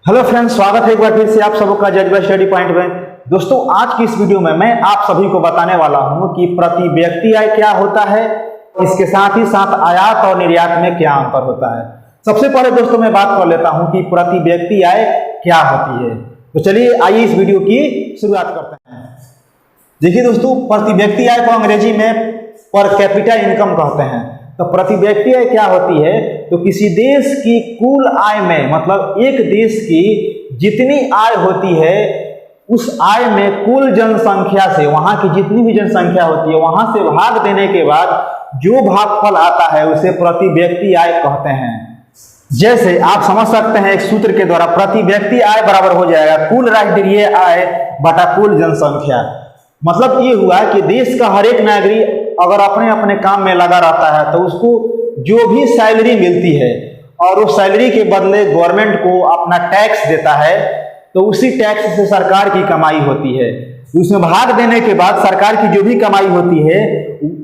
Hello friends, स्वागत है एक बार फिर से आप सबका जज्बा स्टडी पॉइंट में। दोस्तों, आज की इस वीडियो में मैं आप सभी को बताने वाला हूं कि प्रति व्यक्ति आय क्या होता है, इसके साथ ही साथ आयात और निर्यात में क्या अंतर होता है। सबसे पहले दोस्तों मैं बात कर लेता हूं कि प्रति व्यक्ति आय क्या होती है। तो चलिए आइए इस वीडियो की शुरुआत करते हैं। देखिए दोस्तों, प्रति व्यक्ति आय को अंग्रेजी में पर कैपिटा इनकम कहते हैं। तो प्रति व्यक्ति आय क्या होती है, तो किसी देश की कुल आय में, मतलब एक देश की जितनी आय होती है उस आय में कुल जनसंख्या से, वहां की जितनी भी जनसंख्या होती है वहां से भाग देने के बाद जो भागफल आता है उसे प्रति व्यक्ति आय कहते हैं। जैसे आप समझ सकते हैं, एक सूत्र के द्वारा प्रति व्यक्ति आय बराबर हो जाएगा कुल राष्ट्रीय आय बटा कुल जनसंख्या। मतलब ये हुआ कि देश का हर एक नागरिक अगर अपने अपने काम में लगा रहता है तो उसको जो भी सैलरी मिलती है और उस सैलरी के बदले गवर्नमेंट को अपना टैक्स देता है, तो उसी टैक्स से सरकार की कमाई होती है। उसमें भाग देने के बाद सरकार की जो भी कमाई होती है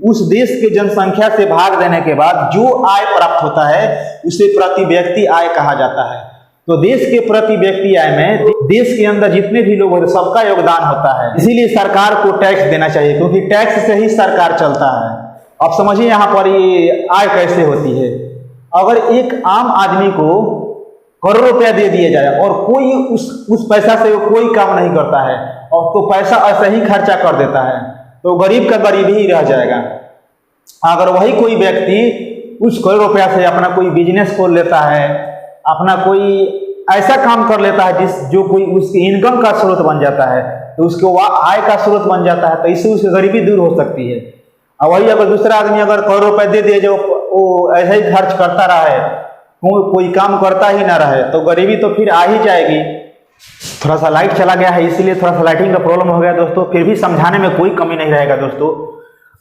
उस देश के जनसंख्या से भाग देने के बाद जो आय प्राप्त होता है उसे प्रति व्यक्ति आय कहा जाता है। तो देश के प्रति व्यक्ति आय में देश के अंदर जितने भी लोग होते हैं सबका योगदान होता है, इसीलिए सरकार को टैक्स देना चाहिए, क्योंकि टैक्स से ही सरकार चलता है। अब समझिए यहाँ पर ये आय कैसे होती है। अगर एक आम आदमी को करोड़ रुपया दे दिया जाए और कोई उस पैसा से कोई काम नहीं करता है और तो पैसा ऐसे ही खर्चा कर देता है, तो गरीब का गरीब ही रह जाएगा। अगर वही कोई व्यक्ति उस करोड़ रुपया से अपना कोई बिजनेस खोल लेता है, अपना कोई ऐसा काम कर लेता है जो कोई उसकी इनकम का स्रोत बन जाता है, तो उसको आय का स्रोत बन जाता है, तो इससे उसकी गरीबी दूर हो सकती है। और वही अगर दूसरा आदमी अगर करोड़ रुपए दे दिए जो वो ऐसा ही खर्च करता रहे, कोई काम करता ही ना रहे, तो गरीबी तो फिर आ ही जाएगी। थोड़ा सा लाइट चला गया है इसलिए थोड़ा सा लाइटिंग का प्रॉब्लम हो गया दोस्तों, फिर भी समझाने में कोई कमी नहीं रहेगा दोस्तों।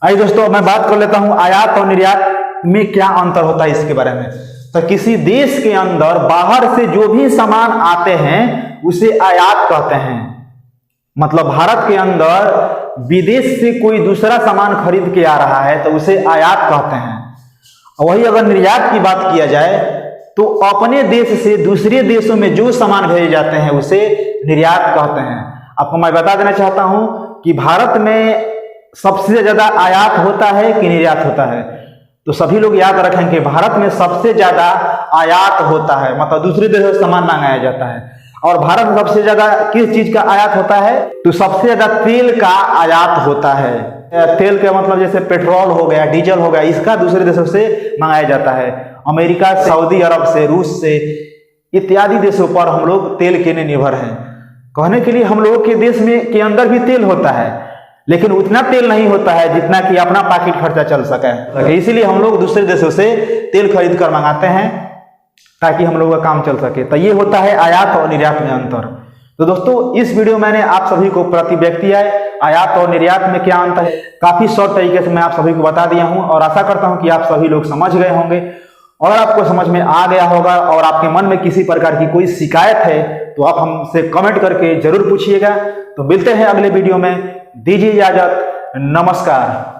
आइए दोस्तों, मैं बात कर लेता हूँ आयात और निर्यात में क्या अंतर होता है इसके बारे में। तो किसी देश के अंदर बाहर से जो भी सामान आते हैं उसे आयात कहते हैं। मतलब भारत के अंदर विदेश से कोई दूसरा सामान खरीद के आ रहा है तो उसे आयात कहते हैं। वही अगर निर्यात की बात किया जाए तो अपने देश से दूसरे देशों में जो सामान भेजे जाते हैं उसे निर्यात कहते हैं। आपको मैं बता देना चाहता हूं कि भारत में सबसे ज्यादा आयात होता है कि निर्यात होता है। तो सभी लोग याद रखें कि भारत में सबसे ज्यादा आयात होता है, मतलब दूसरे देशों से सामान मंगाया जाता है। और भारत में सबसे ज्यादा किस चीज का आयात होता है, तो सबसे ज्यादा तेल का आयात होता है। तेल का मतलब जैसे पेट्रोल हो गया, डीजल हो गया, इसका दूसरे देशों से मंगाया जाता है। अमेरिका, सऊदी अरब से, रूस से इत्यादि देशों पर हम लोग तेल के लिए निर्भर हैं। कहने के लिए हम लोगों के देश में के अंदर भी तेल होता है, लेकिन उतना तेल नहीं होता है जितना कि अपना पॉकेट खर्चा चल सके। इसीलिए हम लोग दूसरे देशों से तेल खरीद कर मंगाते हैं ताकि हम लोगों का काम चल सके। तो ये होता है आयात और निर्यात में अंतर। तो दोस्तों, इस वीडियो में मैंने आप सभी को प्रति व्यक्ति आय, आयात और निर्यात में क्या अंतर है काफी शॉर्ट तरीके से मैं आप सभी को बता दिया हूं, और आशा करता हूं कि आप सभी लोग समझ गए होंगे और आपको समझ में आ गया होगा। और आपके मन में किसी प्रकार की कोई शिकायत है तो आप हमसे कमेंट करके जरूर पूछिएगा। तो मिलते हैं अगले वीडियो में, दीजिए इजाजत, नमस्कार।